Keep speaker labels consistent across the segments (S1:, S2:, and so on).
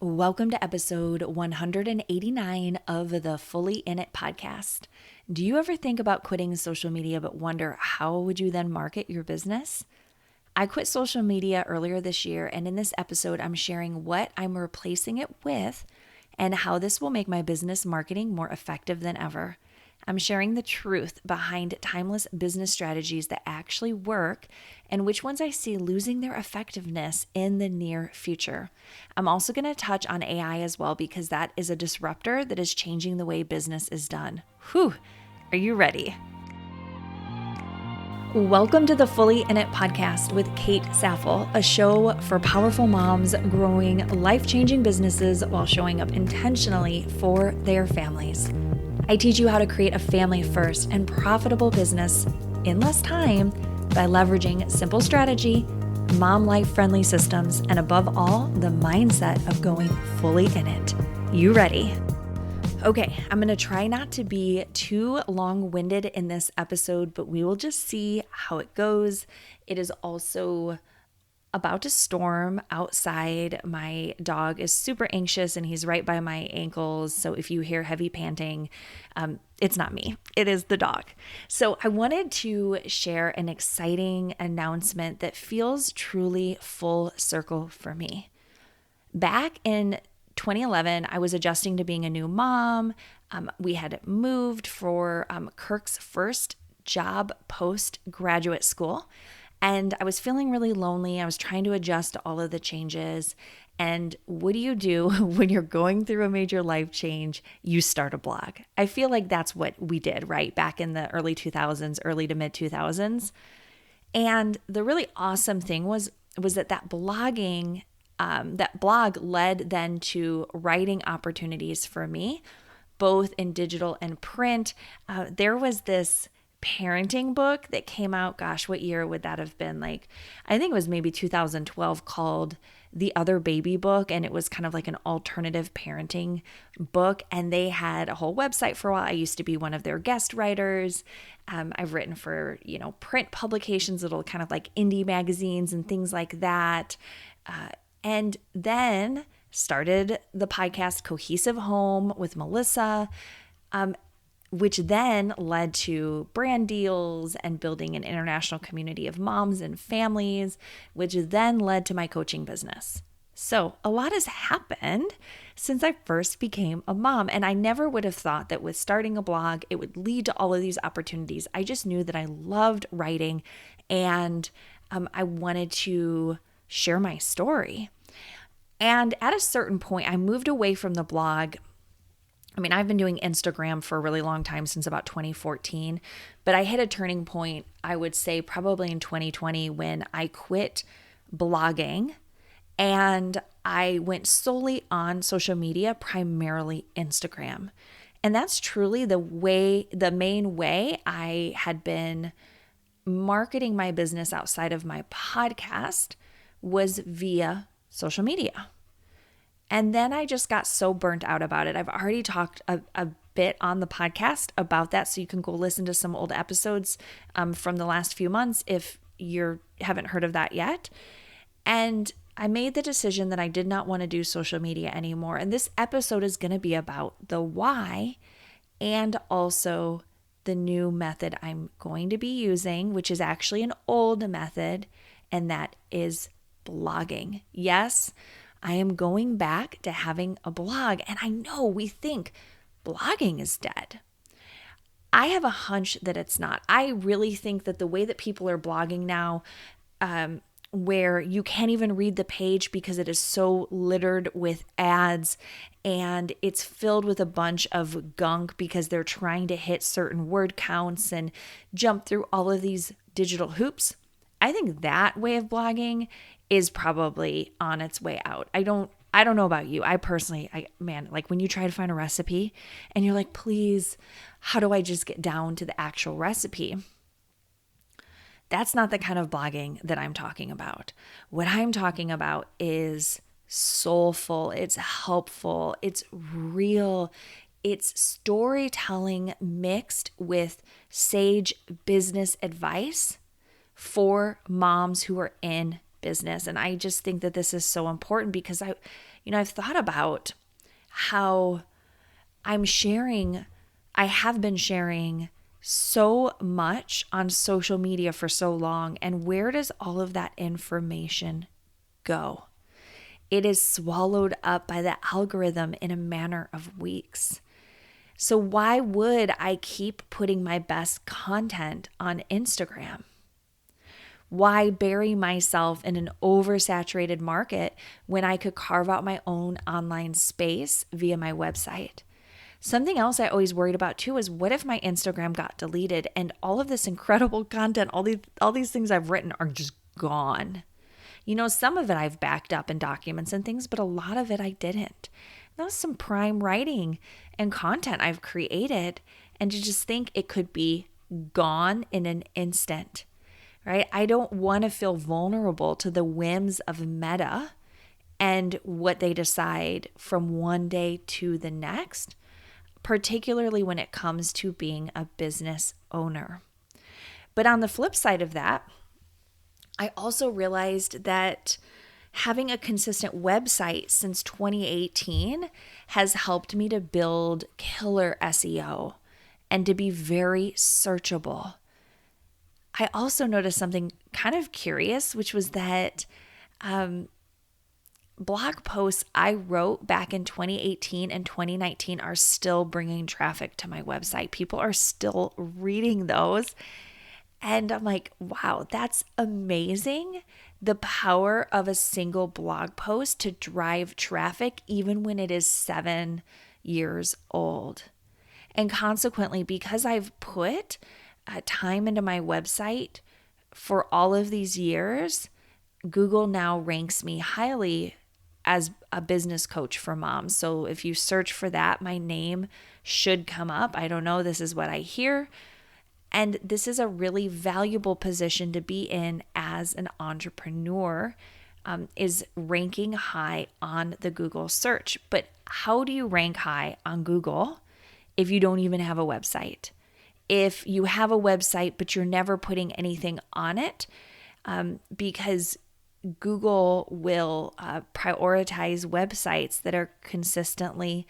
S1: Welcome to episode 189 of the Fully In It podcast. Do you ever think about quitting social media but wonder how would you then market your business? I quit social media earlier this year, and in this episode, I'm sharing what I'm replacing it with and how this will make my business marketing more effective than ever. I'm sharing the truth behind timeless business strategies that actually work and which ones I see losing their effectiveness in the near future. I'm also going to touch on AI as well because that is a disruptor that is changing the way business is done. Whew, are you ready? Welcome to the Fully In It podcast with Kate Saffel, a show for powerful moms growing life-changing businesses while showing up intentionally for their families. I teach you how to create a family-first and profitable business in less time by leveraging simple strategy, mom life-friendly systems, and above all, the mindset of going fully in it. You ready? Okay, I'm going to try not to be too long-winded in this episode, but we will just see how it goes. It is also about to storm outside. My dog is super anxious and he's right by my ankles. So if you hear heavy panting, it's not me, it is the dog. So I wanted to share an exciting announcement that feels truly full circle for me. Back in 2011, I was adjusting to being a new mom. We had moved for Kirk's first job post-graduate school. And I was feeling really lonely. I was trying to adjust to all of the changes. And what do you do when you're going through a major life change? You start a blog. I feel like that's what we did, right? Back in the early 2000s, early to mid 2000s. And the really awesome thing was that blogging, that blog led then to writing opportunities for me, both in digital and print. There was this parenting book that came out, gosh, what year would that have been? I think it was maybe 2012, called The Other Baby Book, and it was kind of like an alternative parenting book, and they had a whole website for a while. I used to be one of their guest writers. I've written for, print publications, little kind of like indie magazines and things like that. And then started the podcast Cohesive Home with Melissa, which then led to brand deals and building an international community of moms and families, which then led to my coaching business. So a lot has happened since I first became a mom, and I never would have thought that with starting a blog, it would lead to all of these opportunities. I just knew that I loved writing, and I wanted to share my story. And at a certain point, I moved away from the blog. I've been doing Instagram for a really long time, since about 2014, but I hit a turning point, I would say probably in 2020, when I quit blogging and I went solely on social media, primarily Instagram. And that's truly the main way I had been marketing my business outside of my podcast, was via social media. And then I just got so burnt out about it. I've already talked a bit on the podcast about that, so you can go listen to some old episodes from the last few months if you haven't heard of that yet. And I made the decision that I did not want to do social media anymore. And this episode is going to be about the why, and also the new method I'm going to be using, which is actually an old method, and that is blogging. Yes, I am going back to having a blog, and I know we think blogging is dead. I have a hunch that it's not. I really think that the way that people are blogging now, where you can't even read the page because it is so littered with ads and it's filled with a bunch of gunk because they're trying to hit certain word counts and jump through all of these digital hoops. I think that way of blogging is probably on its way out. I don't know about you. I personally, like when you try to find a recipe and you're like, please, how do I just get down to the actual recipe? That's not the kind of blogging that I'm talking about. What I'm talking about is soulful, it's helpful, it's real, it's storytelling mixed with sage business advice for moms who are in business. And I just think that this is so important because I've thought about how I have been sharing so much on social media for so long, and where does all of that information go? It is swallowed up by the algorithm in a matter of weeks. So why would I keep putting my best content on Instagram? Why bury myself in an oversaturated market when I could carve out my own online space via my website? Something else I always worried about too is, what if my Instagram got deleted and all of this incredible content, all these things I've written are just gone? Some of it I've backed up in documents and things, but a lot of it I didn't. That was some prime writing and content I've created, and to just think it could be gone in an instant, right? I don't want to feel vulnerable to the whims of Meta and what they decide from one day to the next, particularly when it comes to being a business owner. But on the flip side of that, I also realized that having a consistent website since 2018 has helped me to build killer SEO and to be very searchable. I also noticed something kind of curious, which was that blog posts I wrote back in 2018 and 2019 are still bringing traffic to my website. People are still reading those. And I'm like, wow, that's amazing. The power of a single blog post to drive traffic, even when it is 7 years old. And consequently, because I've put time into my website for all of these years, Google now ranks me highly as a business coach for moms. So if you search for that, my name should come up. I don't know. This is what I hear. And this is a really valuable position to be in as an entrepreneur, is ranking high on the Google search. But how do you rank high on Google if you don't even have a website? If you have a website, but you're never putting anything on it, because Google will prioritize websites that are consistently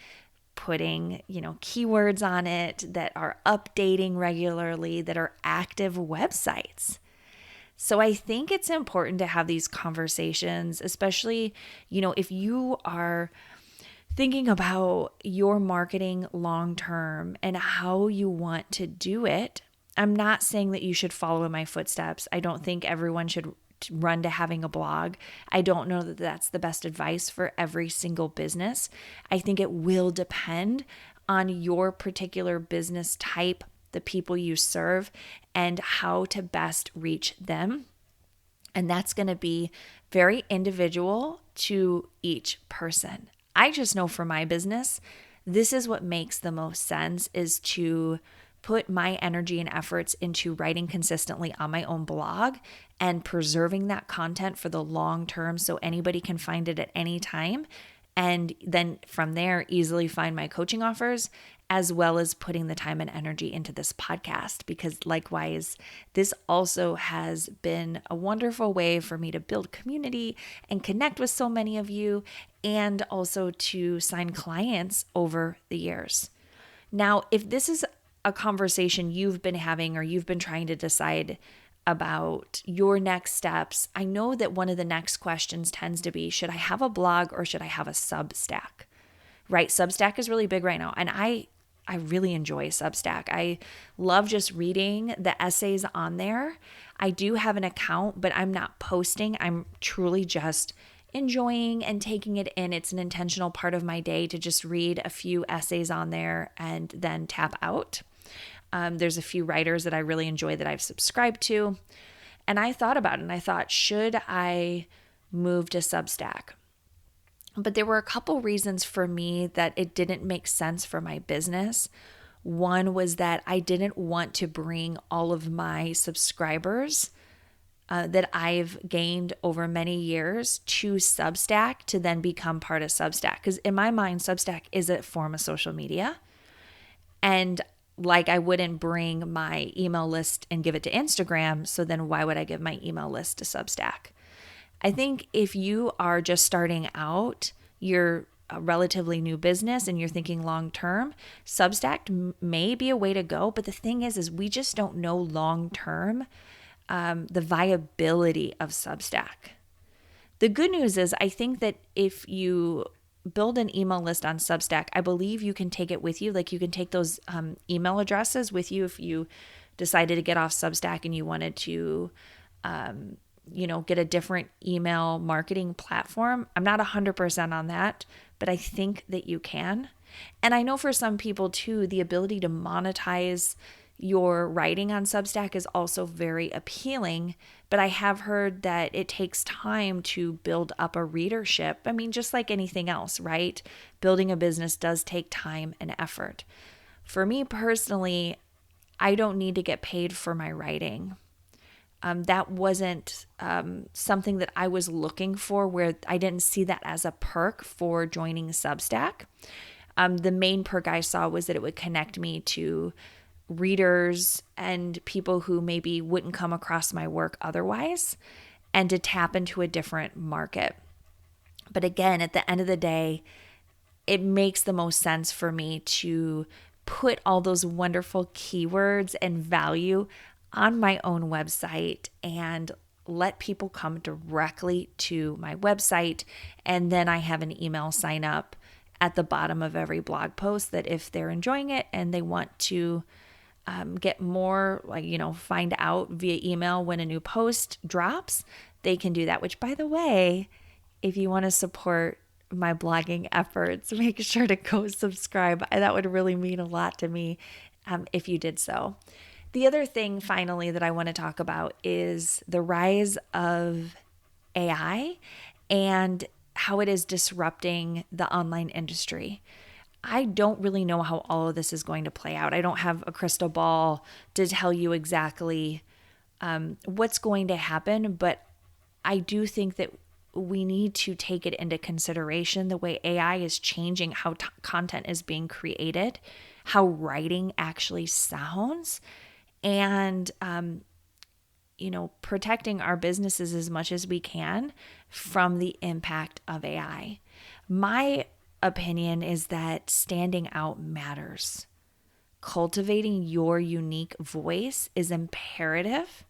S1: putting, keywords on it, that are updating regularly, that are active websites. So I think it's important to have these conversations, especially, if you are thinking about your marketing long term and how you want to do it. I'm not saying that you should follow in my footsteps. I don't think everyone should run to having a blog. I don't know that that's the best advice for every single business. I think it will depend on your particular business type, the people you serve, and how to best reach them. And that's going to be very individual to each person. I just know for my business, this is what makes the most sense, is to put my energy and efforts into writing consistently on my own blog and preserving that content for the long term so anybody can find it at any time. And then from there, easily find my coaching offers, as well as putting the time and energy into this podcast, because likewise, this also has been a wonderful way for me to build community and connect with so many of you, and also to sign clients over the years. Now, if this is a conversation you've been having, or you've been trying to decide about your next steps, I know that one of the next questions tends to be, should I have a blog or should I have a Substack? Right? Substack is really big right now. And I really enjoy Substack. I love just reading the essays on there. I do have an account, but I'm not posting. I'm truly just enjoying and taking it in. It's an intentional part of my day to just read a few essays on there and then tap out. There's a few writers that I really enjoy that I've subscribed to. And I thought about it and I thought, should I move to Substack? But there were a couple reasons for me that it didn't make sense for my business. One was that I didn't want to bring all of my subscribers that I've gained over many years to Substack to then become part of Substack. Because in my mind, Substack is a form of social media. And like, I wouldn't bring my email list and give it to Instagram. So then why would I give my email list to Substack? I think if you are just starting out, you're a relatively new business and you're thinking long term, Substack may be a way to go. But the thing is we just don't know long term the viability of Substack. The good news is I think that if you build an email list on Substack, I believe you can take it with you. Like you can take those email addresses with you if you decided to get off Substack and you wanted to, get a different email marketing platform. I'm not 100% on that, but I think that you can. And I know for some people too, the ability to monetize your writing on Substack is also very appealing, but I have heard that it takes time to build up a readership. I mean, just like anything else, right? Building a business does take time and effort. For me personally, I don't need to get paid for my writing. That wasn't something that I was looking for, where I didn't see that as a perk for joining Substack. The main perk I saw was that it would connect me to readers and people who maybe wouldn't come across my work otherwise, and to tap into a different market. But again, at the end of the day, it makes the most sense for me to put all those wonderful keywords and value on my own website and let people come directly to my website. And then I have an email sign up at the bottom of every blog post that if they're enjoying it and they want to get more, find out via email when a new post drops, they can do that. Which, by the way, if you want to support my blogging efforts, make sure to go subscribe. That would really mean a lot to me if you did so. The other thing, finally, that I want to talk about is the rise of AI and how it is disrupting the online industry. I don't really know how all of this is going to play out. I don't have a crystal ball to tell you exactly what's going to happen, but I do think that we need to take it into consideration, the way AI is changing how content is being created, how writing actually sounds, and protecting our businesses as much as we can from the impact of AI. My opinion is that standing out matters. Cultivating your unique voice is imperative,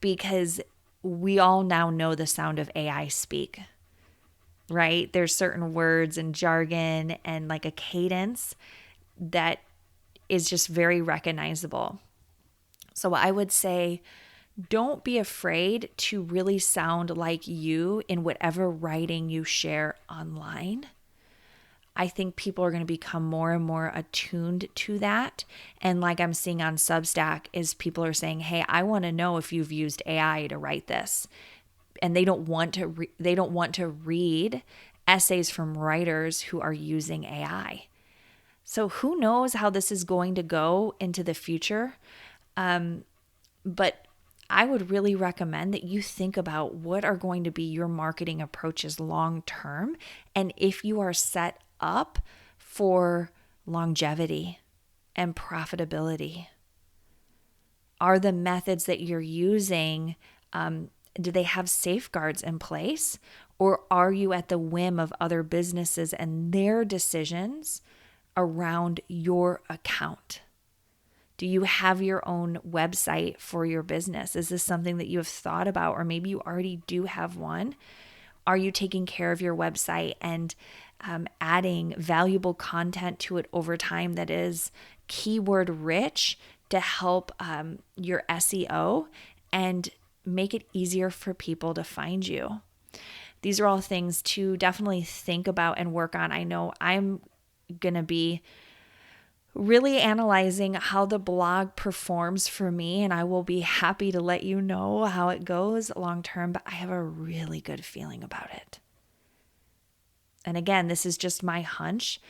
S1: because we all now know the sound of AI speak, right? There's certain words and jargon and like a cadence that is just very recognizable. So I would say, don't be afraid to really sound like you in whatever writing you share online. I think people are going to become more and more attuned to that. And like I'm seeing on Substack is people are saying, hey, I want to know if you've used AI to write this. And they don't want to read essays from writers who are using AI. So who knows how this is going to go into the future. But I would really recommend that you think about what are going to be your marketing approaches long term, and if you are set up for longevity and profitability. Are the methods that you're using, do they have safeguards in place, or are you at the whim of other businesses and their decisions around your account? Do you have your own website for your business? Is this something that you have thought about, or maybe you already do have one? Are you taking care of your website and adding valuable content to it over time that is keyword rich to help your SEO and make it easier for people to find you? These are all things to definitely think about and work on. I know I'm going to be really analyzing how the blog performs for me, and I will be happy to let you know how it goes long term, but I have a really good feeling about it. And again, this is just my hunch,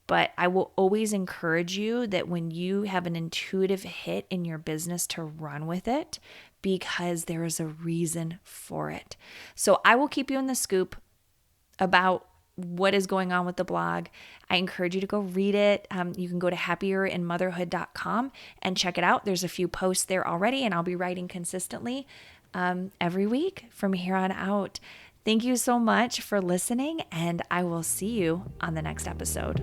S1: but I will always encourage you that when you have an intuitive hit in your business, to run with it, because there is a reason for it. So I will keep you in the scoop about what is going on with the blog. I encourage you to go read it. You can go to happierinmotherhood.com and check it out. There's a few posts there already, and I'll be writing consistently every week from here on out. Thank you so much for listening, and I will see you on the next episode.